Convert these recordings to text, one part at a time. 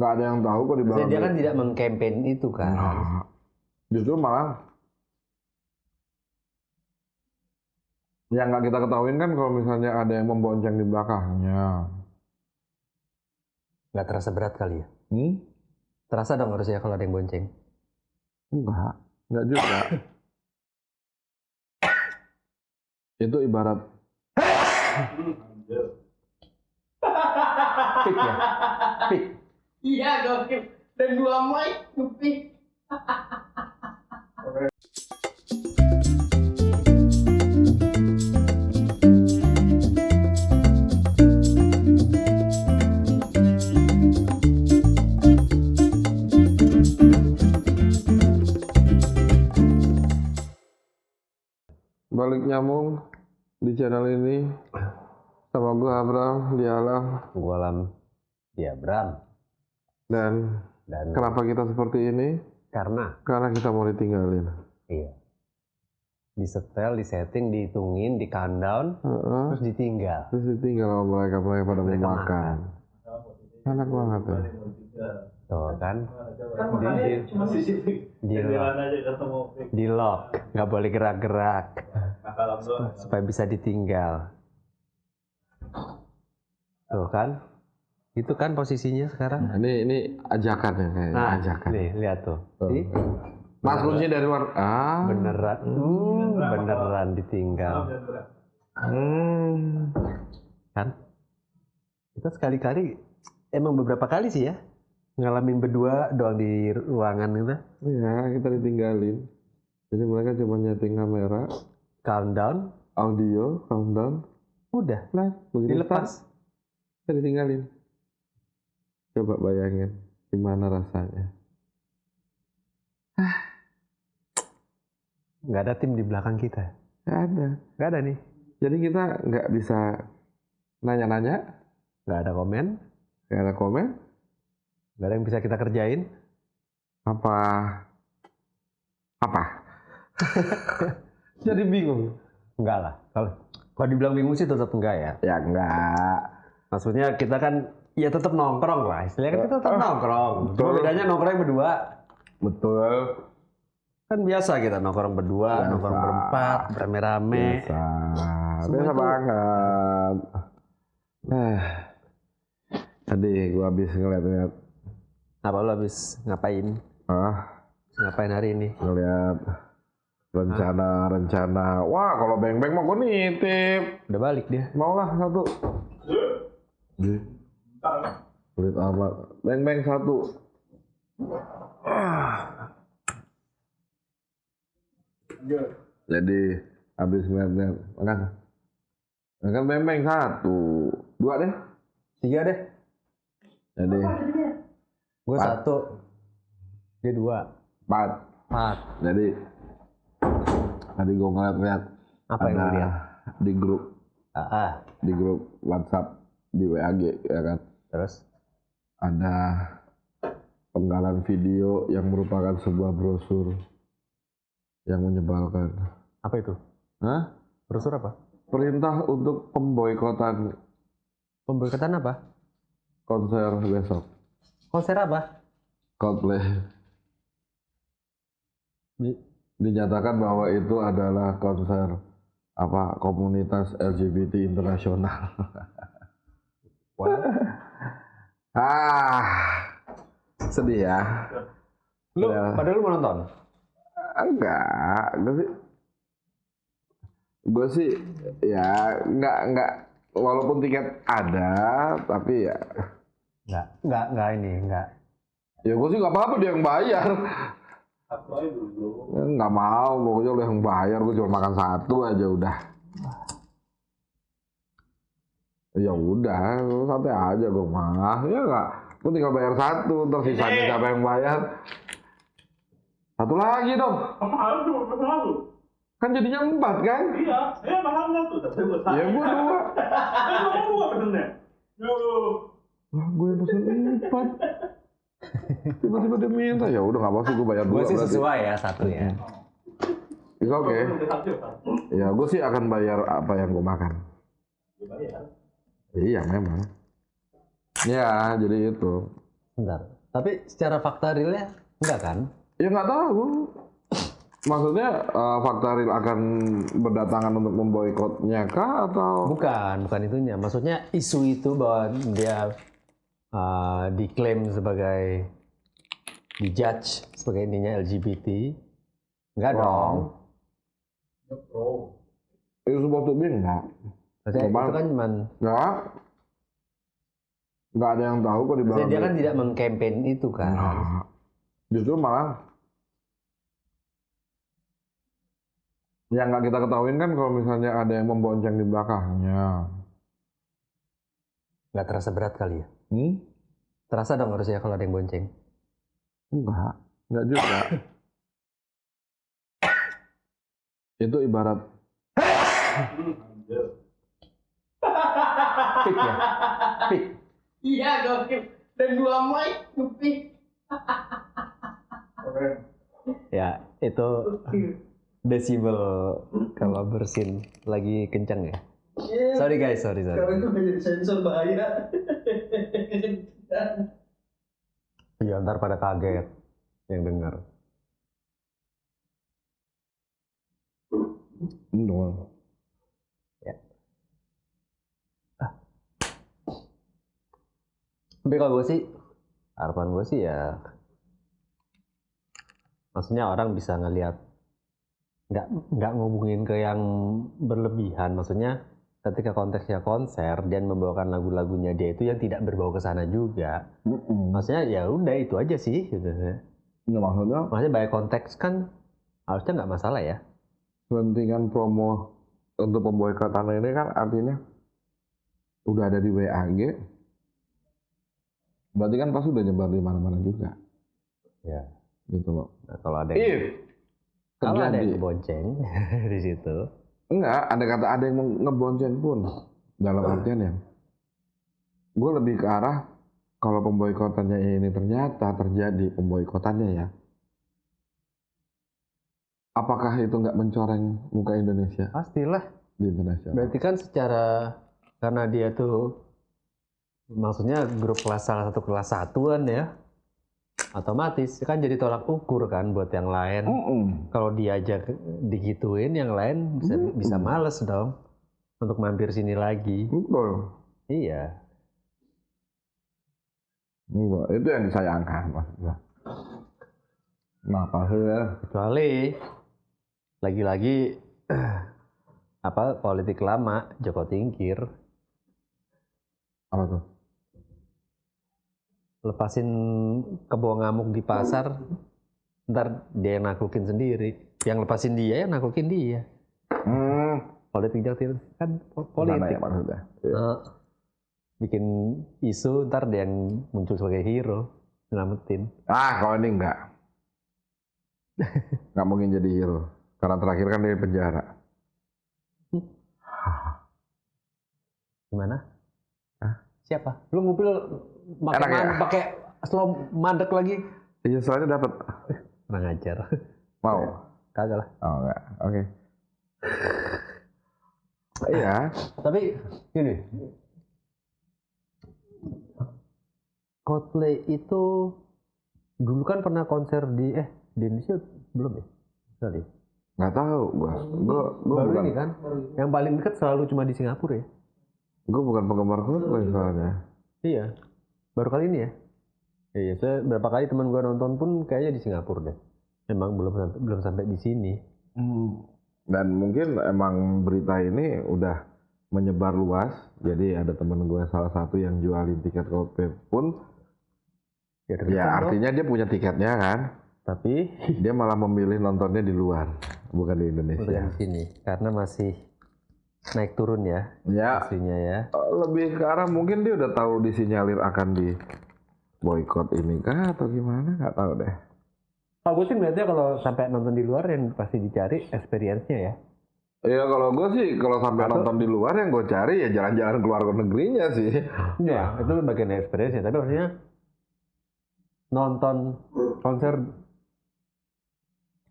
nggak ada yang tahu kok di belakang. Dia kan tidak mengkampen itu kan. Nah, justru malah yang nggak kita ketahuin kan kalau misalnya ada yang membonceng di belakangnya. Nggak terasa berat kali ya? Terasa dong harusnya kalau ada yang bonceng. Enggak juga. Itu ibarat pik ya? Pik. Iya gokil. Dan 2 mic ngepik. balik nyambung di channel ini sama gue Abram di Alam. Gue Alam di Abram. Dan kenapa kita seperti ini? Karena kita mau ditinggalin. Iya. Disetel, disetting, dihitungin, di countdown, terus ditinggal. Terus ditinggal sama mereka pada mau makan. Enak banget ya. Tuh kan, di lock, nggak boleh gerak-gerak, supaya bisa ditinggal. Tuh kan, itu kan posisinya sekarang. Nah, ini ajakan ya kayaknya. Nah, ajakan. Nih, lihat tuh. Mas kunci dari luar. Beneran ditinggal. Kan? Kita sekali-kali, emang beberapa kali sih ya, ngalamin berdua doang di ruangan gitu. Iya, kita ditinggalin. Jadi mereka cuma nyeting kamera, countdown, audio, countdown, udah, nah, begitu dilepas. Kita ditinggalin. Coba bayangin gimana rasanya. Nggak ada tim di belakang kita. Nggak ada nih. Jadi kita nggak bisa nanya-nanya. Nggak ada komen. Nggak ada yang bisa kita kerjain. Apa? Jadi bingung. Enggak lah. Kalau dibilang bingung sih tetap enggak ya. Ya enggak. Maksudnya kita kan ya tetap nongkrong lah. Istilahnya kan kita tetap nongkrong. Cuma bedanya nongkrong berdua. Betul. Kan biasa kita nongkrong berdua, nongkrong berempat, rame-rame. Biasa banget. Tadi gua habis ngeliat. Apa lu habis ngapain? Ngapain hari ini? Ngeliat rencana. Wah, kalau beng-beng mah gua nitip. Udah balik dia. Maulah satu. Kulit amat. Beng-beng satu. Jadi habis ngeliat makan beng-beng satu. 2 deh. 3 deh. Jadi gue 1, dia 2, 4. Jadi tadi gue ngeliat apa yang lu lihat di grup di grup WhatsApp di WAG ya kan. Terus ada penggalan video yang merupakan sebuah brosur yang menyebalkan. Apa itu? Brosur apa? Perintah untuk pemboikotan. Pemboikotan apa? Konser besok. Konser apa? Coldplay. Dinyatakan bahwa itu adalah konser komunitas LGBT internasional. Sedih ya. Padahal lu mau nonton? Enggak, gue sih ya enggak. Walaupun tiket ada, tapi ya enggak ini. Ya gue sih nggak apa-apa dia yang bayar. Nggak mau, pokoknya lu yang bayar. Gue cuma makan satu aja udah. Ya udah, santai aja gue mah. Ya nggak, gue tinggal bayar satu, terus sisanya siapa yang bayar? Satu lagi dong. Mahal tuh. Kan jadinya 4 kan? Iya, mahal tuh. Ya gue 2. Kamu 2 pesennya. Lah gue yang pesen 4. Tiba-tiba dia minta, ya udah nggak apa sih gue bayar 2. Gue sih sesuai ya 1 ya. It's okay. Ya gue sih akan bayar apa yang gue makan. Iya memang. Ya jadi itu. Bentar. Tapi secara fakta realnya enggak kan? Ya nggak tahu. Maksudnya fakta real akan berdatangan untuk memboikotnya kah atau? Bukan itunya. Maksudnya isu itu bahwa dia diklaim sebagai dijudge sebagai ininya LGBT. Enggak dong. Itu sebuah tuh enggak. Maksudnya Cuman- itu kan cuman Nggak ada yang tahu kok di maksudnya belakang. dia kan tidak mengkampanye itu kan. Nah, justru malah yang nggak kita ketahuin kan kalau misalnya ada yang membonceng di belakangnya. Nggak terasa berat kali ya. Terasa Terasa dong harusnya kalau ada yang bonceng. Enggak juga. Itu ibarat Pik ya? Pik. Iya gokil. Dan 2 mic ngepick. Ya, itu desibel kalau bersin lagi kencang ya. Sorry guys, sorry. Kalau itu udah jadi sensor bahaya. Ya ntar pada kaget yang dengar. doang. Tapi kalau gue sih, harapan gue sih ya, maksudnya orang bisa ngelihat, nggak ngomongin ke yang berlebihan. Maksudnya ketika konteksnya konser dan membawakan lagu-lagunya dia itu yang tidak berbau ke sana juga. Maksudnya ya udah itu aja sih. Gitu. Nah, Maksudnya banyak konteks kan harusnya nggak masalah ya. kepentingan promo untuk pemboikotan ini kan artinya udah ada di WAG. Berarti kan pasti udah nyebar di mana-mana juga. Ya. Gitu loh. Nah, kalau ada yang Terjadi. bonceng di situ. Enggak, ada kata ada yang ngebonceng pun. Dalam artian yang gue lebih ke arah kalau pemboikotannya ini ternyata terjadi pemboikotannya ya. Apakah itu nggak mencoreng muka Indonesia Pastilah. di internasional? Berarti kan secara karena dia tuh maksudnya grup kelas salah satu kelas satuan ya, otomatis kan jadi tolak ukur kan buat yang lain. Kalau dia aja digituin, yang lain bisa males dong untuk mampir sini lagi. Betul. Iya. Enggak, itu yang disayangkan maksudnya. Kenapa sih ya? Kecuali lagi-lagi apa politik lama Joko Tingkir Apa tuh? lepasin kebo ngamuk di pasar, ntar dia yang naklukin sendiri. Yang lepasin dia, yang naklukin dia. Politik Joko Tingkir kan politik. Mana ya maksudnya? Iya. Bikin isu, ntar dia yang muncul sebagai hero, nyelamatin. Kalau ini enggak. Nggak mungkin jadi hero. Karena terakhir kan dia di penjara. Gimana? Siapa? Lu ngupil Enak ya? pakai slow mandek lagi? Iya, soalnya dapat. Kurang ajar. Mau? Kagak lah. Oh enggak. Oke. Iya. Tapi gini, Coldplay itu dulu kan pernah konser di Indonesia belum ya? Kali. Nggak tahu gua Baru bukan, ini kan? Yang paling dekat selalu cuma di Singapura ya? gua bukan penggemar Coldplay soalnya. Iya. Baru kali ini ya? Iya, saya berapa kali teman gua nonton pun kayaknya di Singapura deh. Emang belum sampai di sini. Dan mungkin emang berita ini udah menyebar luas. Jadi ada temen gue salah satu yang jualin tiket Coldplay pun. Ya artinya dia punya tiketnya kan. Tapi Dia malah memilih nontonnya di luar, bukan di bukan Indonesia. di sini karena masih naik turun ya Ya, isunya ya. lebih ke arah mungkin dia udah tahu disinyalir akan di boykot ini kah atau gimana, nggak tahu deh. Kalau gue sih melihatnya kalau sampai nonton di luar yang pasti dicari experience-nya ya. Ya kalau gue sih kalau sampai nonton di luar yang gue cari ya jalan-jalan keluar negerinya sih. Iya, itu bagian dari experience-nya. Tapi maksudnya nonton konser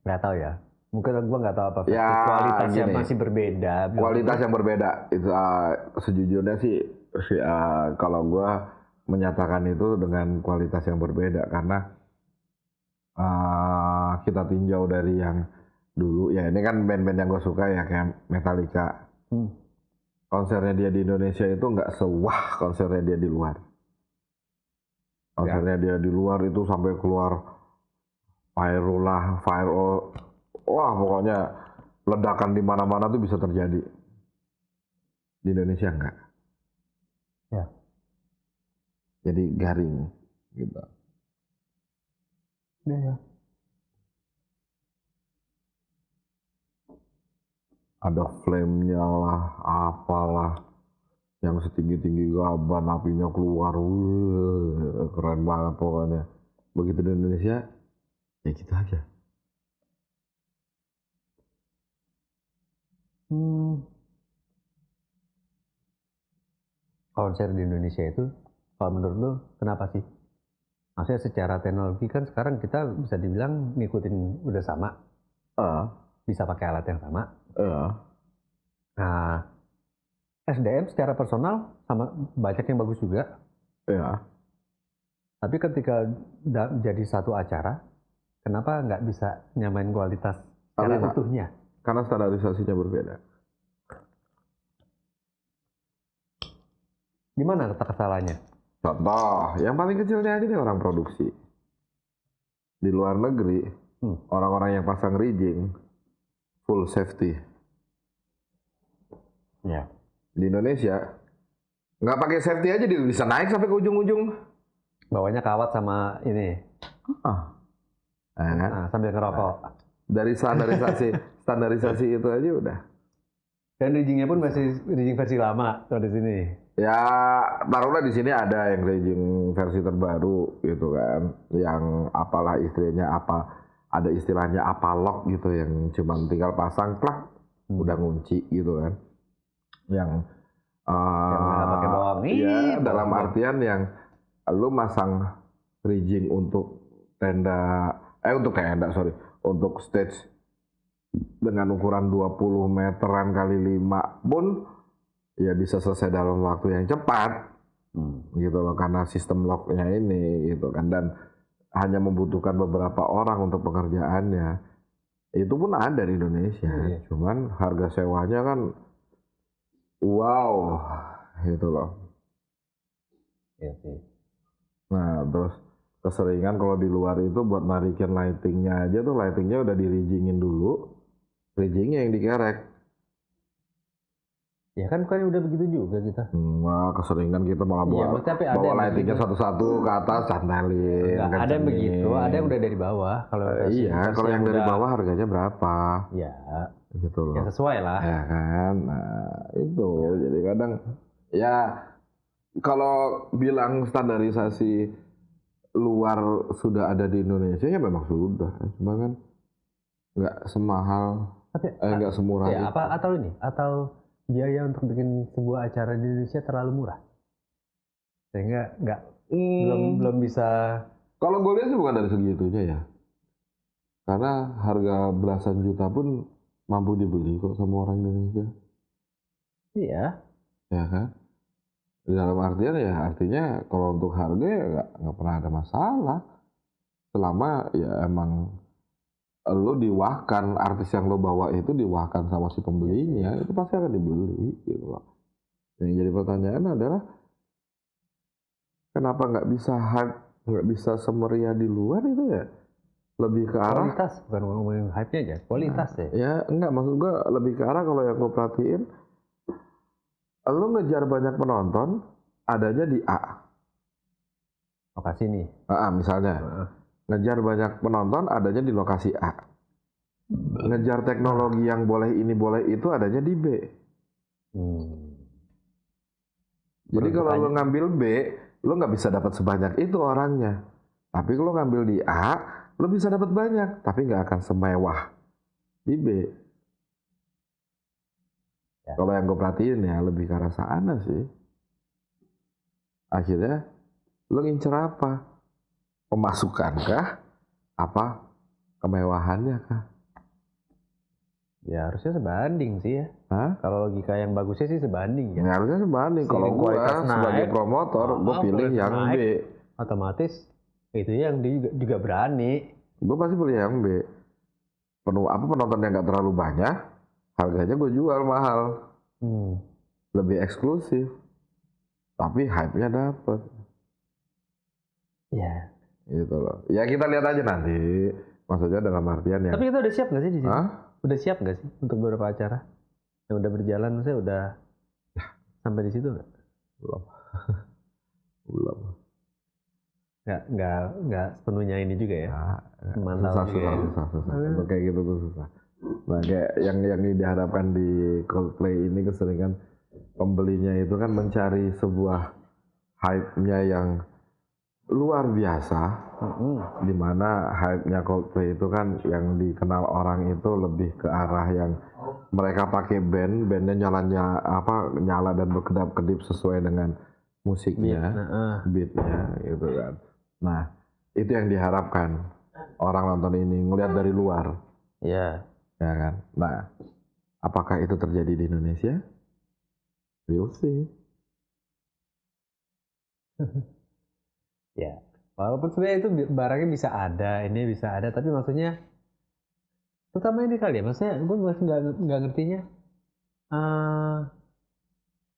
nggak tahu ya. Mungkin gue nggak tahu apa Ya, kualitasnya gini. masih berbeda. Kualitas yang berbeda itu sejujurnya sih kalau gue menyatakan itu dengan kualitas yang berbeda karena kita tinjau dari yang dulu ya, ini kan band-band yang gue suka ya kayak Metallica. Konsernya dia di Indonesia itu nggak sewah konsernya dia di luar. Konsernya dia di luar itu sampai keluar viral, wah pokoknya ledakan di mana-mana tuh bisa terjadi. Di Indonesia enggak. Ya. Jadi garing gitu. Ya. Ada flame-nya lah, apalah, yang setinggi-tinggi gaban, apinya keluar, keren banget pokoknya. Begitu di Indonesia, ya gitu aja. Konser di Indonesia itu, kalau menurut lo kenapa sih? Maksudnya secara teknologi kan sekarang kita bisa dibilang ngikutin udah sama, bisa pakai alat yang sama. Nah, SDM secara personal sama banyak yang bagus juga. Tapi ketika jadi satu acara, kenapa nggak bisa nyamain kualitas secara utuhnya? Karena standarisasinya berbeda. Gimana kata kesalahannya? Contoh, yang paling kecilnya aja nih orang produksi. Di luar negeri, orang-orang yang pasang rigging, full safety. Ya. Di Indonesia, nggak pakai safety aja dia bisa naik sampai ke ujung-ujung. Bawahnya kawat sama ini. Nah, sambil ngerokok. Dari standarisasi itu aja udah. Dan riggingnya pun masih rigging versi lama kalau di sini. Ya, taruhlah di sini ada yang rigging versi terbaru gitu kan, yang apalah istilahnya ada istilahnya apa lock gitu yang cuma tinggal pasang plak udah ngunci gitu kan. Yang pakai bawang ya dalam artian yang lu masang rigging untuk untuk stage dengan ukuran 20 meteran kali 5 pun ya bisa selesai dalam waktu yang cepat gitu loh, karena sistem locknya ini gitu kan, dan hanya membutuhkan beberapa orang untuk pengerjaannya. Itu pun ada di Indonesia, cuman harga sewanya kan wow gitu loh. Nah terus keseringan kalau di luar itu buat narikin lightingnya aja tuh, lightingnya udah di-riggingin dulu, riggingnya yang dikerek. Ya kan udah begitu juga kita. Nah, keseringan kita malah bawa lightingnya satu-satu ke atas, cantelin. Ada yang begitu, ada yang udah dari bawah. Kalau yang dari bawah harganya berapa? Ya, gitu loh. Ya sesuai lah. Ya kan, nah itu. Jadi kadang ya kalau bilang standarisasi luar sudah ada di Indonesia ya memang sudah, cuma kan nggak semahal, nggak semurah ya, itu. Atau biaya untuk bikin sebuah acara di Indonesia terlalu murah, sehingga belum bisa. Kalau gue lihat sih bukan dari segi itunya ya, karena harga belasan juta pun mampu dibeli kok sama orang Indonesia. Iya. Ya kan. Dalam artian ya artinya kalau untuk harga ya nggak pernah ada masalah, selama ya emang lo diwahkan, artis yang lo bawa itu diwahkan sama si pembelinya, itu pasti akan dibeli gitu loh. Yang jadi pertanyaan adalah kenapa nggak bisa hype, nggak bisa semeriah di luar itu ya? Lebih ke arah kualitas, bukan ngomongin hype-nya aja, kualitas ya enggak, maksud gue lebih ke arah kalau yang gue perhatiin, lo ngejar banyak penonton adanya di A lokasi nih. Misalnya ngejar banyak penonton adanya di lokasi A. Ngejar teknologi yang boleh ini boleh itu adanya di B. Jadi kalau lo ngambil B, lo nggak bisa dapat sebanyak itu orangnya. Tapi kalau ngambil di A, lo bisa dapat banyak, tapi nggak akan semewah di B. Ya. Kalau yang gue perhatiin ya lebih ke arah sana sih. Akhirnya lo ngincer apa? Pemasukan kah? Apa kemewahannya kah? Ya harusnya sebanding sih ya. Hah? Kalau logika yang bagusnya sih sebanding ya. Ya harusnya sebanding. Kalau Seiring gue kualitas sebagai naik, promotor, gue pilih kualitas yang naik. B. Otomatis itu yang dia juga berani. Gue pasti pilih yang B. Penonton yang nggak terlalu banyak, harganya gue jual mahal, lebih eksklusif, tapi hype-nya dapet. Ya. Gitu loh. Ya kita lihat aja nanti. Maksudnya dalam artian ya. Tapi kita udah siap nggak sih di sini? Hah? Udah siap nggak sih untuk beberapa acara yang udah berjalan? Saya udah sampai di situ nggak? Belum. Nggak sepenuhnya ini juga ya. Mantap juga. Susah. Untuk kayak gitu tuh susah. Nah kayak yang diharapkan di Coldplay ini keseringan pembelinya itu kan mencari sebuah hype-nya yang luar biasa, di mana hype-nya Coldplay itu kan yang dikenal orang itu lebih ke arah yang mereka pakai bandnya nyala dan berkedap-kedip sesuai dengan musiknya, beatnya gitu kan. Nah itu yang diharapkan orang nonton ini ngelihat dari luar, ya kan. Nah apakah itu terjadi di Indonesia? We'll see. Ya, walaupun sebenarnya itu barangnya bisa ada, ini bisa ada, tapi maksudnya, terutama ini kali ya, maksudnya gue masih nggak ngertinya,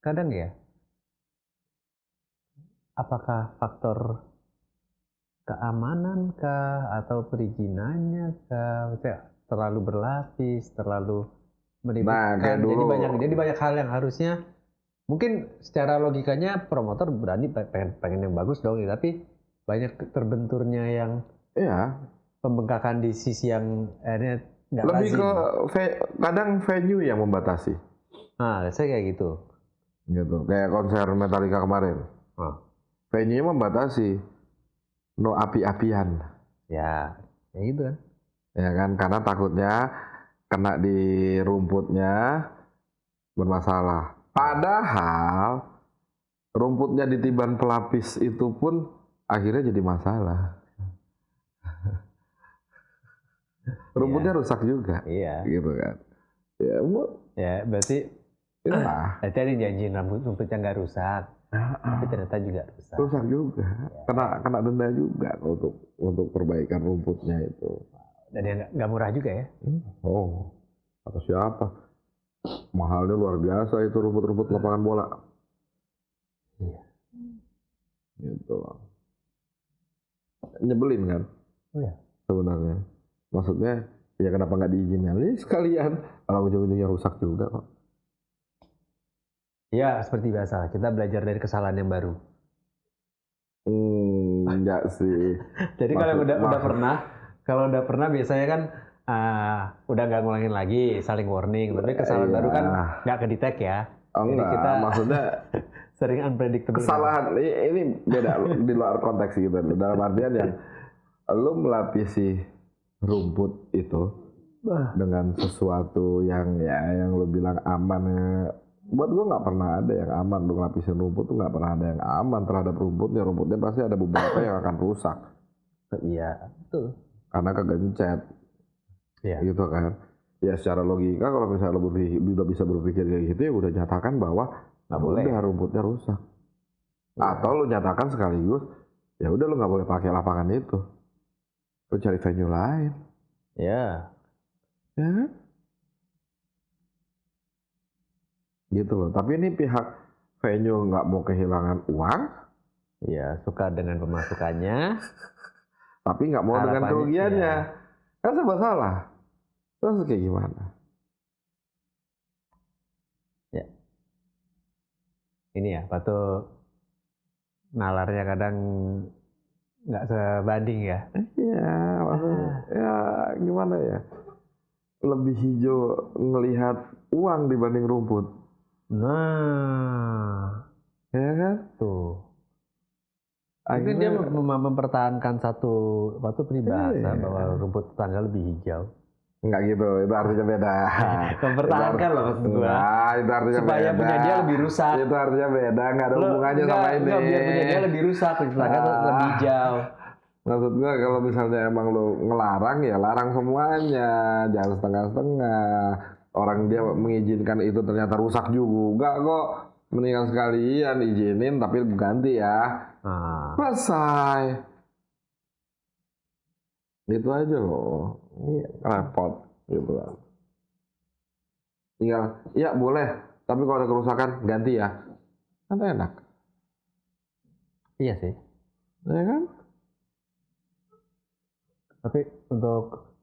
kadang ya, apakah faktor keamanan kah, atau perizinannya kah, maksudnya terlalu berlapis, terlalu meribetkan, jadi banyak hal yang harusnya mungkin secara logikanya promotor berani pengen yang bagus dong, tapi banyak terbenturnya yang pembengkakan di sisi yang akhirnya nggak lazim. Lebih ke kadang venue yang membatasi. Nah, saya kayak gitu. Gitu, kayak konser Metallica kemarin. Venue membatasi, no api-apian. Ya, kayak gitu kan. Ya kan, karena takutnya kena di rumputnya bermasalah. Padahal rumputnya ditiban pelapis itu pun akhirnya jadi masalah. Rumputnya rusak juga, gitu kan. Ya berarti berarti ada janjiin rumputnya nggak rusak, tapi ternyata juga rusak. Rusak juga, kena denda juga untuk perbaikan rumputnya itu. Dan yang nggak murah juga ya? Oh, atau siapa? Mahalnya luar biasa itu rumput-rumput lapangan bola. Iya. Gitu loh. Nyebelin kan? Iya. Sebenarnya. Maksudnya, ya kenapa nggak diizinin aja sekalian? Kalau ujung-ujungnya rusak juga kok. Ya, seperti biasa. Kita belajar dari kesalahan yang baru. Enggak sih. Jadi kalau udah pernah biasanya kan udah nggak ngulangin lagi, saling warning. Tapi kesalahan baru kan nggak kedetek ya. Oh, jadi enggak, kita maksudnya sering unpredictable. Kesalahan ini beda di luar konteks gitu. Dalam artian yang lu melapisi rumput itu dengan sesuatu yang lu bilang aman. Buat gue nggak pernah ada yang aman. Lu ngelapisin rumput tuh nggak pernah ada yang aman terhadap rumputnya. Rumputnya pasti ada beberapa yang akan rusak. Iya, betul. Karena kegencet. Iya. Gitu kan. Ya secara logika kalau misalnya lu udah bisa berpikir kayak gitu ya udah nyatakan bahwa nggak boleh rumputnya rusak. Atau lu nyatakan sekaligus ya udah lu nggak boleh pakai lapangan itu. Lu cari venue lain. Ya. Ya kan? Gitu loh. Tapi ini pihak venue nggak mau kehilangan uang. Ya, suka dengan pemasukannya. Tapi nggak mau dengan kerugiannya. Kan serba salah. Terus kayak gimana? Ya. Ini ya, Patu nalarnya kadang nggak sebanding ya. Iya, maksudnya ya gimana ya? Lebih hijau ngelihat uang dibanding rumput. Nah, ya kan? Tuh. Mungkin dia mempertahankan satu peribahasa bahwa rumput tetangga lebih hijau. Enggak gitu, itu artinya beda. Mempertahankan loh maksud gua. Nah, itu artinya supaya beda. Punya dia lebih rusak. Itu artinya beda, nggak ada hubungannya sama ini. Biar punya dia lebih rusak, tetangga lebih hijau. Maksud gue kalau misalnya emang lo ngelarang ya larang semuanya, jangan setengah-setengah. Orang dia mengizinkan itu ternyata rusak juga kok. Mendingan sekalian izinin tapi ganti ya. Selesai. Itu aja loh. Ini repot gitu kan. Tinggal, ya boleh. Tapi kalau ada kerusakan ganti ya. Kan enak. Iya sih. Ya kan? Tapi untuk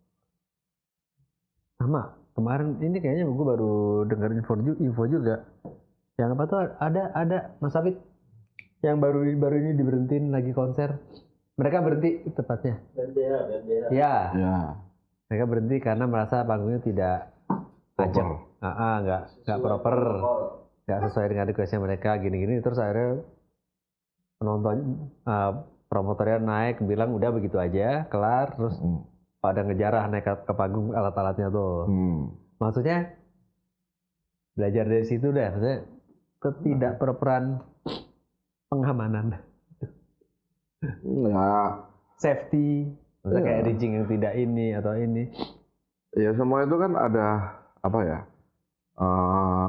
sama kemarin ini kayaknya gue baru dengar info juga. Yang apa tuh ada Mas Afid yang baru ini diberhentiin lagi konser. Mereka berhenti tepatnya. BNDH. Ya. Ya. Mereka berhenti karena merasa panggungnya tidak ajak. Nggak proper. Nggak sesuai dengan requestnya mereka gini-gini. Terus akhirnya penonton promotornya naik bilang udah begitu aja kelar terus pada ngejarah naik ke panggung alat-alatnya tuh. Maksudnya belajar dari situ deh, maksudnya ketidakproperan pengamanan. Ya. Safety, maksudnya kayak rigging yang tidak ini atau ini. Ya semua itu kan ada apa ya?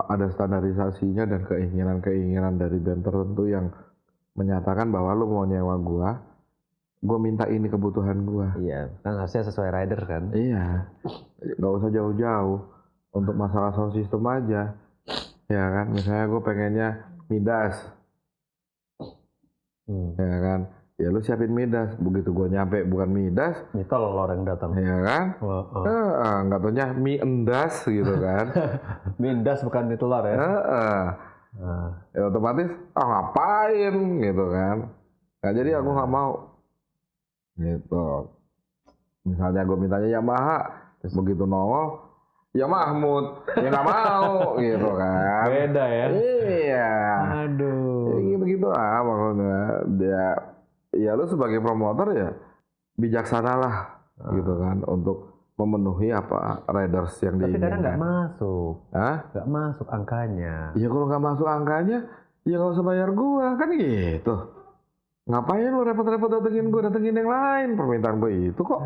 Ada standarisasinya dan keinginan dari band tertentu yang menyatakan bahwa lu mau nyewa gua minta ini kebutuhan gua. Iya, kan harusnya sesuai rider kan. Iya, nggak usah jauh-jauh untuk masalah sound system aja, ya kan. Misalnya gue pengennya Midas, ya kan. Ya lu siapin Midas, begitu gue nyampe bukan Midas, Mitol orang datang. ya kan. Nggak taunya mie endas gitu kan. Midas bukan mie telur ya. Ya otomatis ngapain gitu kan. Nah, jadi aku nggak mau gitu. Misalnya gue mintanya Yamaha, begitu nongol ya Mahmud, ya nggak mau gitu kan. Beda ya. Iya. Aduh. Ya begitu maksudnya. Ya lu sebagai promotor ya bijaksanalah gitu kan untuk memenuhi apa riders yang diinginkan. Tapi kadang nggak masuk. Hah? Nggak masuk angkanya. Ya kalau nggak masuk angkanya, ya nggak usah bayar gua kan gitu. Ngapain lu repot-repot datengin yang lain, permintaan gua itu kok.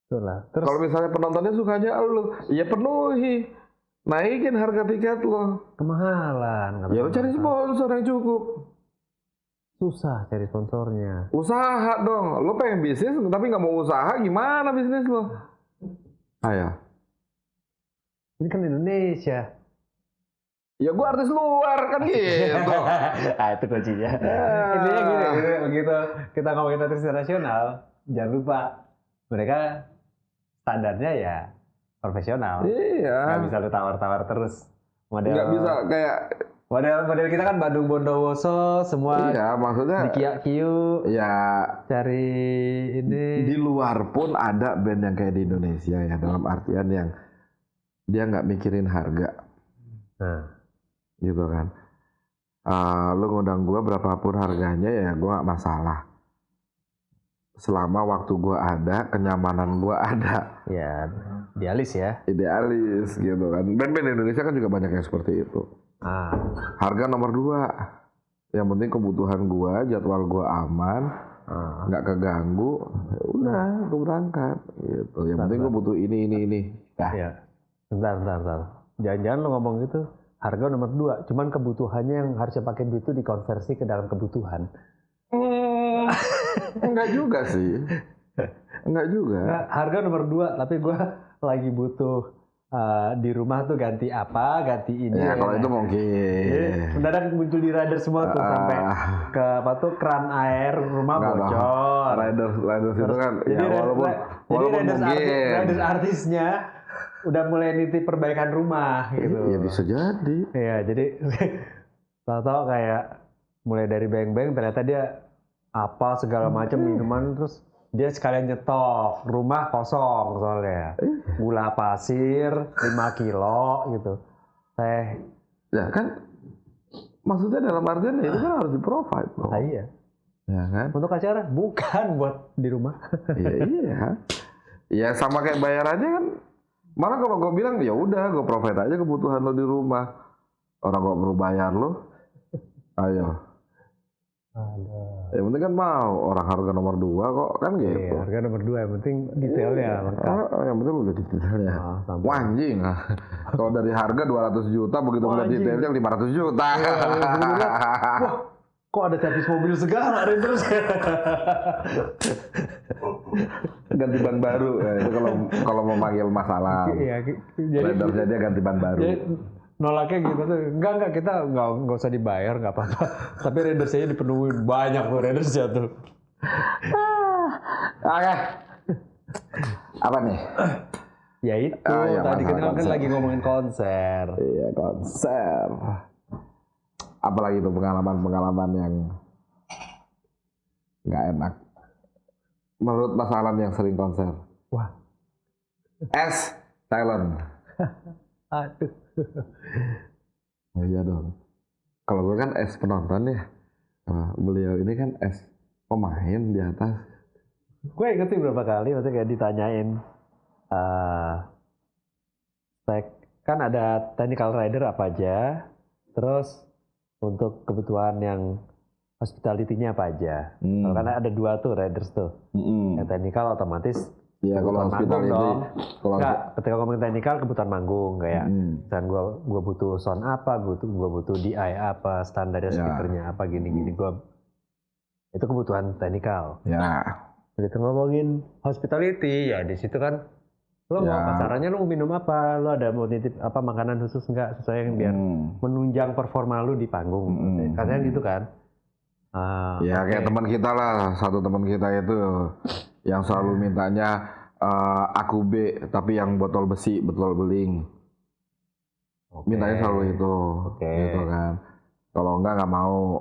Itulah. Terus Kalau misalnya penontonnya sukanya lu, ya penuhi. Naikin harga tiket lo. kemahalan. Ya lu cari sponsor yang cukup. Susah cari sponsornya. Usaha dong. Lu pengen bisnis tapi nggak mau usaha, gimana bisnis lo? Ayo. Ini kan Indonesia. Ya gua artis luar kan gitu. Itu kuncinya. Intinya gini, begitu kita ngomongin artis internasional, jangan lupa mereka standarnya ya profesional. Iya. Nggak bisa lu tawar-tawar terus. Nggak bisa kayak model kita kan Bandung Bondowoso semua. Iya, maksudnya di Kiyu. Ya Cari ini. di luar pun ada band yang kayak di Indonesia ya, dalam artian yang dia nggak mikirin harga. Gitu kan. Lu ngundang gua berapapun harganya ya gua nggak masalah. Selama waktu gua ada, kenyamanan gua ada. Ya, idealis ya. Idealis gitu kan. Band-band Indonesia kan juga banyak yang seperti itu. Harga nomor 2. Yang penting kebutuhan gua, jadwal gua aman, nggak keganggu. Ya udah, gua berangkat gitu. Yang penting gua butuh ini. Ya. Bentar. Jangan-jangan lo ngomong gitu, harga nomor 2, cuman kebutuhannya yang harusnya pakai duit itu dikonversi ke dalam kebutuhan. Enggak juga sih. Enggak juga. Nah, harga nomor 2, tapi gue lagi butuh di rumah tuh ganti ini. Ya kalau itu mungkin. Mendadak muncul di rider semua tuh sampai ke keran air rumah bocor. Riders itu kan Jadi ya walaupun riders artisnya udah mulai nitip perbaikan rumah gitu. Iya bisa jadi. Iya, jadi tahu-tahu kayak mulai dari beng-beng ternyata dia apa segala macam minuman terus dia sekalian nyetok, rumah kosong soalnya. Gula pasir 5 kilo gitu. Ya kan maksudnya dalam artian itu kan harus di-provide loh. Iya. Ya kan? Untuk acara bukan buat di rumah. Iya. Ya sama kayak bayar aja kan. Malah kalau gue bilang ya udah gue provide aja kebutuhan lo di rumah. Orang gak perlu bayar lo. Ayo. Ada. Yang penting kan mau orang harga nomor 2 kok kan gitu. Iya, harga nomor 2 yang penting detailnya lengkap. Yang penting udah detailnya. Wah anjing. Kalau dari harga 200 juta begitu ngeliat detailnya 500 juta. Wah, kok ada servis mobil segala Raiders. Ganti ban baru. Itu kalau mau manggil masalah. Iya, jadi Raiders dia ganti ban baru. Jadi, nolaknya gitu tuh. Enggak kita enggak usah dibayar, enggak apa-apa. Tapi Raiders-nya dipenuhi banyak tuh Raiders jatuh. Oke. Apa nih? Ya itu, tadi kan lagi ngomongin konser. Iya, konser. Apalagi itu pengalaman-pengalaman yang nggak enak. Menurut Mas Alam yang sering konser. Wah. Talent. Aduh. Oh iya dong. Kalau gue kan penonton ya. Beliau ini kan pemain di atas. Gue inget sih berapa kali maksudnya kayak ditanyain spek kan ada technical rider apa aja, terus untuk kebutuhan yang hospitality-nya apa aja. Kalau kan ada 2 tuh riders tuh. Yang technical otomatis Iya, kalau hospitality. Enggak, ketika ngomongin technical kebutuhan manggung kayak misalkan gua butuh sound apa, gua butuh DI apa, standarnya speakernya apa gini-gini itu kebutuhan technical. Ya. Begitu ngomongin hospitality ya di situ kan lo mau pasarannya lo mau minum apa, lo ada mau nitip apa makanan khusus enggak sesuai yang biar menunjang performa lo di panggung. Katanya gitu kan. Kayak teman kita lah, satu teman kita itu yang selalu mintanya aku B tapi yang botol besi, botol beling. Mintanya selalu itu. Gitu kan. Kalau enggak mau.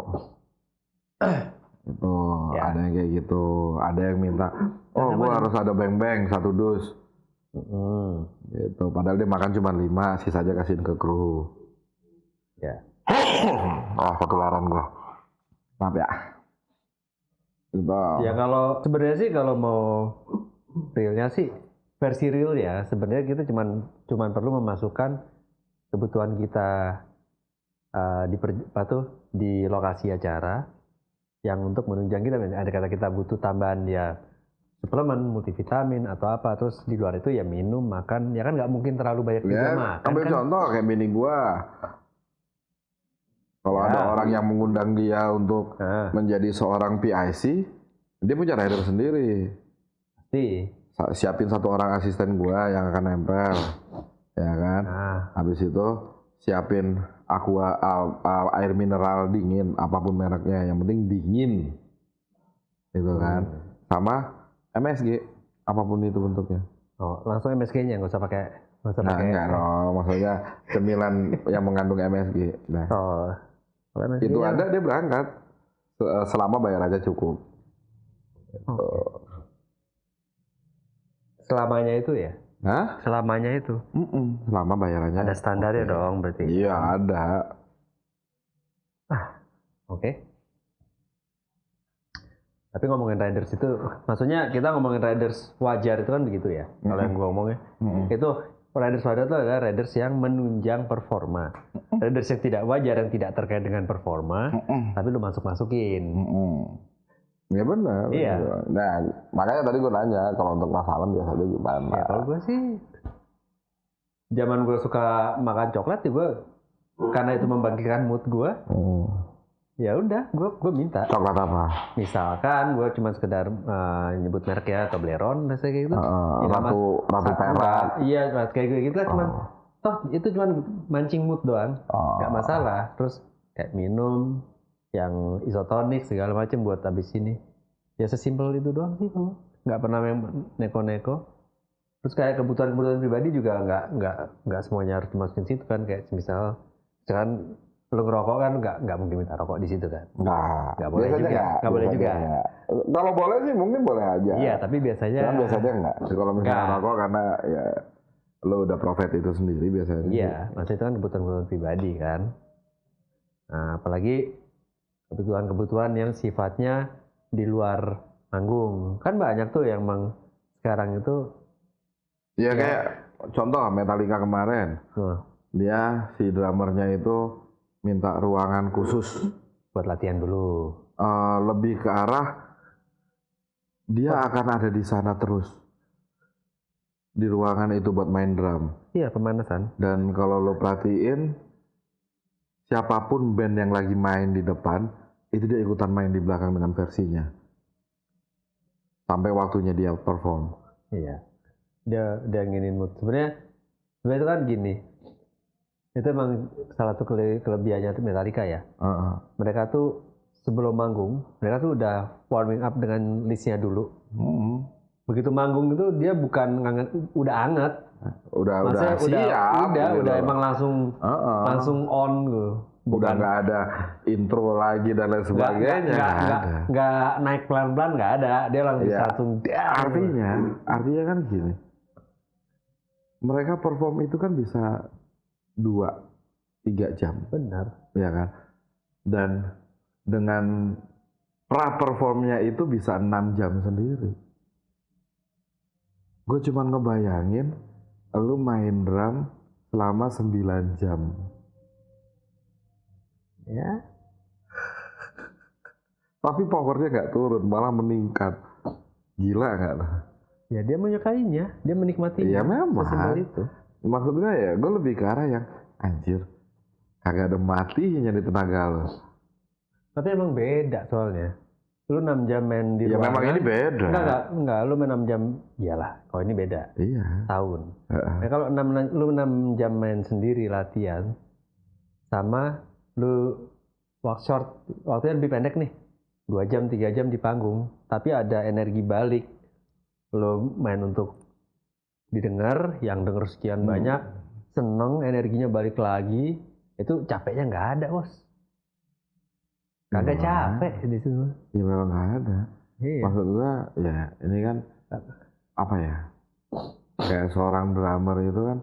Itu ada yang kayak gitu, ada yang minta gua harus ada beng-beng 1 dus. Gitu. Padahal dia makan cuma 5, sisa aja kasihin ke kru. Ya. Ketularan gua. Maaf ya. Gitu. Ya kalau sebenarnya sih kalau mau realnya sih versi real ya sebenarnya kita cuman perlu memasukkan kebutuhan kita di lokasi acara yang untuk menunjang kita. Ada kata kita butuh tambahan ya suplemen, multivitamin atau apa, terus di luar itu ya minum, makan, ya kan nggak mungkin terlalu banyak juga makan. Ambil contoh kayak bini gua. Kalau ada orang yang mengundang dia untuk menjadi seorang PIC, dia punya rider sendiri. Pasti. Siapin 1 orang asisten gua yang akan nempel, ya kan. Habis itu siapin air mineral dingin, apapun mereknya, yang penting dingin, gitu kan. Sama MSG, apapun itu bentuknya. Langsung MSG-nya nggak usah pakai. Enggak dong, maksudnya cemilan yang mengandung MSG. Nah. Itu ada dia berangkat selama bayar aja cukup. Selamanya itu ya? Hah? Selamanya itu? Selama bayarannya. Ada standarnya dong berarti? Iya ada. Oke. Tapi ngomongin riders itu, maksudnya kita ngomongin riders wajar itu kan begitu ya? Kalau yang gue ngomongnya, itu riders wajar itu adalah riders yang menunjang performa. Riders yang tidak wajar, yang tidak terkait dengan performa, tapi lu masuk-masukin. Ya benar. Iya. Nah, makanya tadi gue nanya kalau untuk Mas Alam biasanya gimana? Ya kalau gue sih, zaman gue suka makan coklat ya gue, karena itu membangkitkan mood gue. Ya udah, gue minta. Coklat apa? Misalkan gue cuma sekedar nyebut merek ya, Toblerone, kayak gitu. Ratu perak. Iya, kayak gitu lah. Cuman, itu cuma mancing mood doang, nggak masalah. Terus kayak minum yang isotonik segala macam buat habis ini. Ya sesimpel itu doang sih, nggak pernah neko-neko. Terus kayak kebutuhan pribadi juga nggak semuanya harus dimasukin situ kan. Kayak misal, misalkan lu ngerokok kan nggak mungkin minta rokok di situ kan? Nggak boleh juga. Nggak boleh juga. Kalau boleh sih mungkin boleh aja. Iya, tapi biasanya. Kan biasanya nggak. Kalau misalnya rokok karena ya lo udah profit itu sendiri biasanya. Iya, maksudnya itu kan kebutuhan pribadi kan. Nah, apalagi kebutuhan yang sifatnya di luar panggung. Kan banyak tuh yang sekarang itu. Iya kayak contoh Metallica kemarin. Dia si drummernya itu minta ruangan khusus buat latihan dulu. lebih ke arah dia akan ada di sana terus. Di ruangan itu buat main drum. Iya, pemanasan. Dan kalau lo perhatiin, siapapun band yang lagi main di depan, itu dia ikutan main di belakang dengan versinya. Sampai waktunya dia perform. Iya. Dia nginin mood. Sebenarnya itu kan gini. Itu emang salah satu kelebihannya tuh Metallica ya. Mereka tuh sebelum manggung, mereka tuh udah warming up dengan listnya dulu. Begitu manggung itu dia bukan udah anget. Udah siap. Udah emang langsung on gitu. Udah nggak ada intro lagi dan lain sebagainya. Nggak naik pelan-pelan, nggak ada. Dia langsung Artinya kan gini. Mereka perform itu kan bisa 2-3 jam. Benar. Ya kan? Dan dengan pra-performnya itu bisa 6 jam sendiri. Gue cuma ngebayangin lu main drum selama 9 jam. Ya. Tapi powernya gak turun, malah meningkat. Gila gak? Ya dia menyukainya, dia menikmatinya. Ya memang. Sesimpel itu. Maksudnya ya gue lebih ke arah yang anjir, kagak ada matinya di tenaga lo. Tapi emang beda soalnya. Lu 6 jam main di ya ruangan. Memang ini beda. Enggak, lu main 6 jam, iyalah, kalau ini beda. Iya. Tahun. Nah, kalau lu 6 jam main sendiri latihan, sama lu waktunya lebih pendek nih. 2 jam, 3 jam di panggung, tapi ada energi balik. Lu main untuk didengar, yang denger sekian banyak, seneng, energinya balik lagi, itu capeknya nggak ada, bos. Kagak capek di situ. Ya memang nggak ada. Iya. Maksud gua ya ini kan apa ya? Kayak seorang drummer itu kan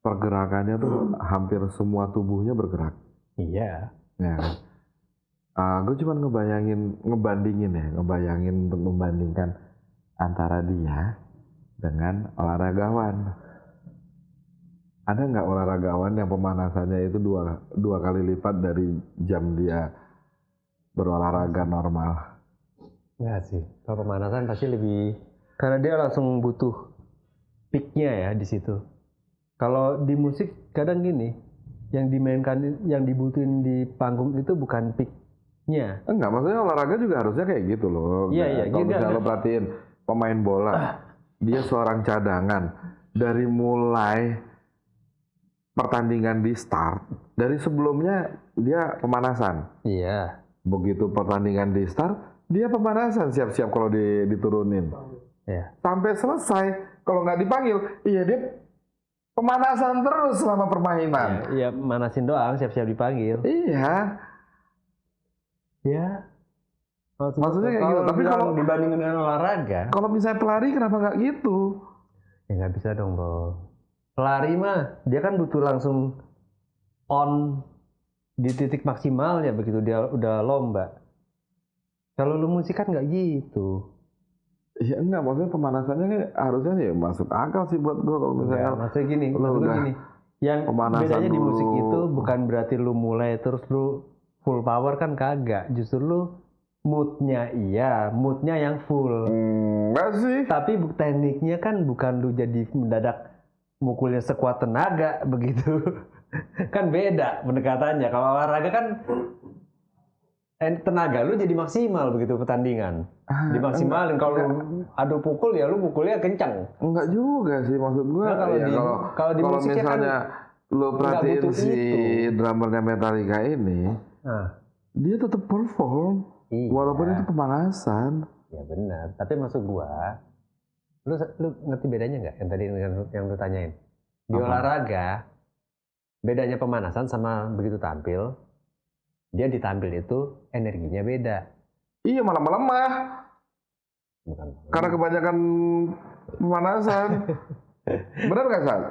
pergerakannya tuh hampir semua tubuhnya bergerak. Iya. Ya kan. Gue cuma ngebayangin untuk membandingkan antara dia dengan olahragawan. Ada nggak olahragawan yang pemanasannya itu dua kali lipat dari jam dia berolahraga normal? Enggak sih. Kalau pemanasan pasti lebih, karena dia langsung butuh peak-nya ya di situ. Kalau di musik kadang gini, yang dimainkan, yang dibutuhin di panggung itu bukan peak-nya. Enggak, maksudnya olahraga juga harusnya kayak gitu loh. Iya. Kalau misalnya lo perhatiin pemain bola, dia seorang cadangan. Dari mulai pertandingan di start, dari sebelumnya dia pemanasan. Iya. Begitu pertandingan di start, dia pemanasan siap-siap kalau diturunin. Iya. Sampai selesai, kalau nggak dipanggil, iya dia pemanasan terus selama permainan. Iya, manasin doang, siap-siap dipanggil. Iya. Ya. Maksudnya kayak gitu. Tapi kalau dibandingin dengan olahraga, kalau misalnya pelari kenapa nggak gitu? Ya nggak bisa dong, Bro. Pelari mah dia kan butuh langsung on di titik maksimalnya begitu dia udah lomba. Kalau lu musik kan nggak gitu. Iya enggak, maksudnya pemanasannya harusnya ya masuk akal sih buat gua kalau misalnya. Maksudnya gini, yang bedanya di musik itu bukan berarti lu mulai terus lu full power kan, kagak. Justru lu moodnya yang full. Enggak sih. Tapi tekniknya kan bukan lu jadi mendadak mukulnya sekuat tenaga begitu. Kan beda pendekatannya. Kalau olahraga kan tenaga lu jadi maksimal begitu pertandingan. Dimaksimalin. Kalau adu pukul ya lu pukulnya kencang. Enggak juga sih, maksud gua. Nah, kalau di musik misalnya kan lu perhatiin si drummernya Metallica ini, dia tetap perform walaupun itu pemanasan. Ya benar. Tapi maksud gua, lu ngerti bedanya nggak yang tadi yang lu tanyain? Di olahraga bedanya pemanasan sama begitu tampil, dia ditampil itu energinya beda. Iya, malah melemah. Bukan. Karena kebanyakan pemanasan. Benar nggak, Sal?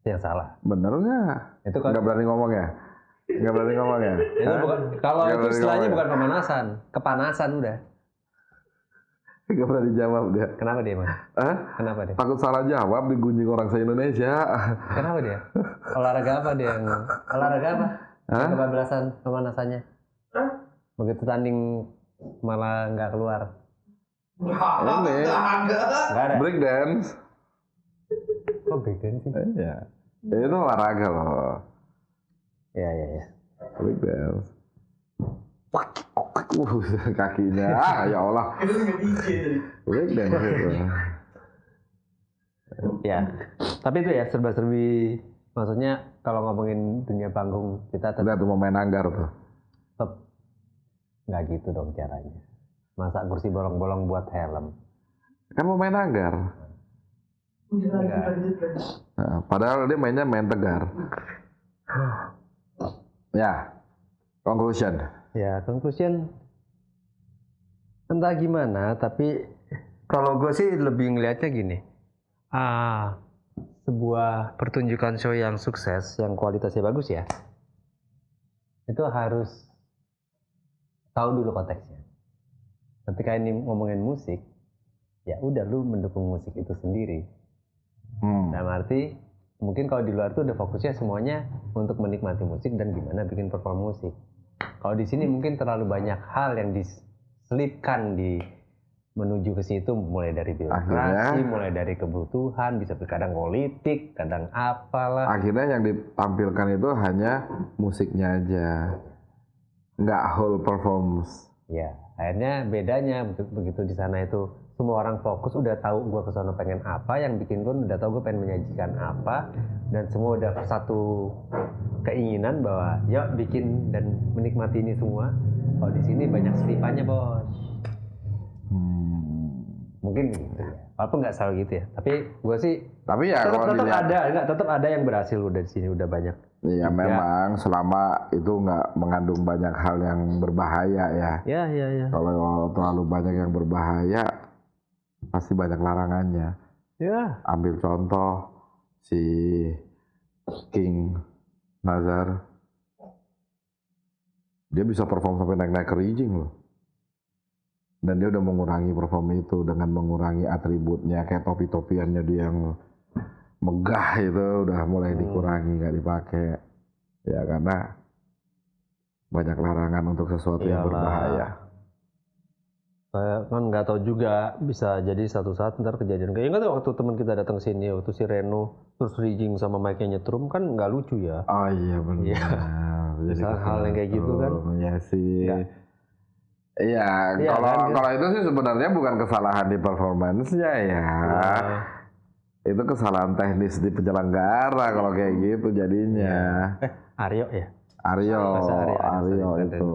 Yang salah. Bener nggak? Itu kan nggak berani ngomong ya? Nggak berani ngomong ya? Itu bukan, kalau itu istilahnya bukan pemanasan, kepanasan udah. Nggak berani jawab dia. Kenapa dia, Mas? Kenapa dia? Takut salah jawab digunjing orang se-Indonesia. Kenapa dia? Olahraga apa dia? Olahraga apa? Kebablasan pemanasannya? Begitu tanding malah nggak keluar. Ini Nggak ada. break dance. Kok breakdance sih? Iya. Itu olahraga loh. Ya. Break dance. Kakinya. Ya Allah. Itu nggak DJ tadi. Break dance itu. Ya. Tapi itu ya serba-serbi. Maksudnya kalau ngomongin dunia panggung kita Udah tuh mau main anggar tuh. tetap nggak gitu dong caranya. Masa kursi bolong-bolong buat helm. Kan mau main anggar. Udah lanjut. Nah, padahal dia mainnya main tegar. Ya, conclusion. Ya, conclusion entah gimana, tapi kalau gue sih lebih ngelihatnya gini. Sebuah pertunjukan show yang sukses, yang kualitasnya bagus ya, itu harus tahu dulu konteksnya. Ketika ini ngomongin musik, ya udah lu mendukung musik itu sendiri. Dalam arti mungkin kalau di luar tuh udah fokusnya semuanya untuk menikmati musik dan gimana bikin perform musik. Kalau di sini mungkin terlalu banyak hal yang diselipkan di menuju ke situ, mulai dari birokrasi, mulai dari kebutuhan, bisa kadang politik, kadang apalah. Akhirnya yang ditampilkan itu hanya musiknya aja, nggak whole performance. Ya, akhirnya bedanya begitu di sana itu semua orang fokus, udah tahu gue kesana pengen apa, yang bikin gue udah tahu gue pengen menyajikan apa, dan semua udah satu keinginan bahwa yuk bikin dan menikmati ini semua. Kalau di sini banyak selipannya bos. Mungkin gitu ya. Walaupun nggak selalu gitu ya, tapi gue sih. Tapi ya tetap ada yang berhasil udah di sini udah banyak. Iya memang selama itu nggak mengandung banyak hal yang berbahaya ya. Ya. Kalau terlalu banyak yang berbahaya pasti banyak larangannya. Ya. Ambil contoh si King Nazar, dia bisa perform sampai naik-naik ke rigging loh. Dan dia udah mengurangi perform itu dengan mengurangi atributnya, kayak topi-topiannya dia yang megah itu udah mulai dikurangi, nggak dipakai ya karena banyak larangan untuk sesuatu yang berbahaya. Saya kan nggak tahu juga, bisa jadi satu saat ntar kejadian kayak nggak tahu waktu teman kita datang sini waktu si Reno terus rigging sama mic-nya nyetrum kan nggak lucu ya. Oh iya benar. Iya. Jadi hal yang kayak gitu kan. Ya sih. Iya, kalau itu sih sebenarnya bukan kesalahan di performance-nya ya. Itu kesalahan teknis di penyelenggara kalau kayak gitu jadinya. Aryo ya? Aryo itu.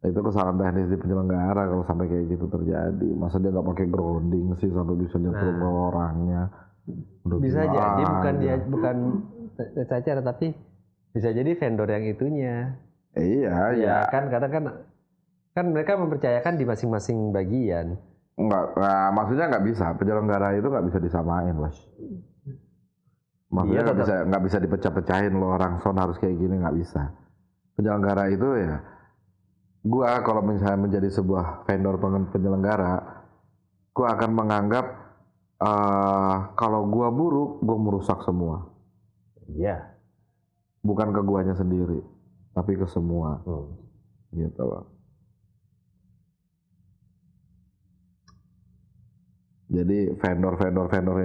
Itu kesalahan teknis di penyelenggara kalau sampai kayak gitu terjadi. Masa dia nggak pakai grounding sih sampai bisa nyetrum ke orangnya. Udah bisa jadi bukan cacar tapi bisa jadi vendor yang itunya. Iya. Kan kadang kan mereka mempercayakan di masing-masing bagian. Enggak, maksudnya nggak bisa. Penyelenggara itu nggak bisa disamain, bos. Maksudnya nggak bisa dipecah-pecahin loh, orang sound harus kayak gini, nggak bisa. Penyelenggara itu ya, gua kalau misalnya menjadi sebuah vendor penyelenggara, gua akan menganggap kalau gua buruk, gua merusak semua. Iya. Bukan ke guanya sendiri, tapi ke semua. Gitu loh. Jadi vendor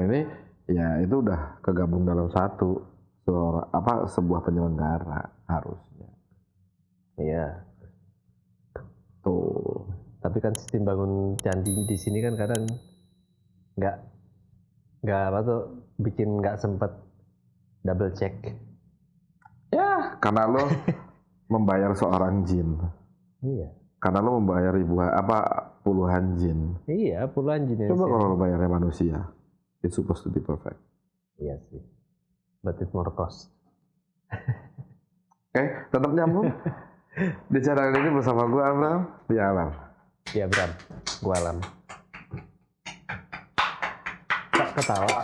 ini ya itu udah kegabung dalam sebuah penyelenggara harusnya. Iya. Tuh. Tapi kan sistem bangun candi di sini kan kadang nggak bikin nggak sempet double check. Ya, karena lo membayar seorang jin. Iya. Karena lo membayar puluhan jin. Iya, puluhan jin. Coba kalau lo bayarnya manusia, it's supposed to be perfect. Iya sih. But it more cost. Oke, tetap nyambung. Di channel ini bersama gue Abraham, di Alam. Iya, Bram. Gue Alam. Tak ketawa.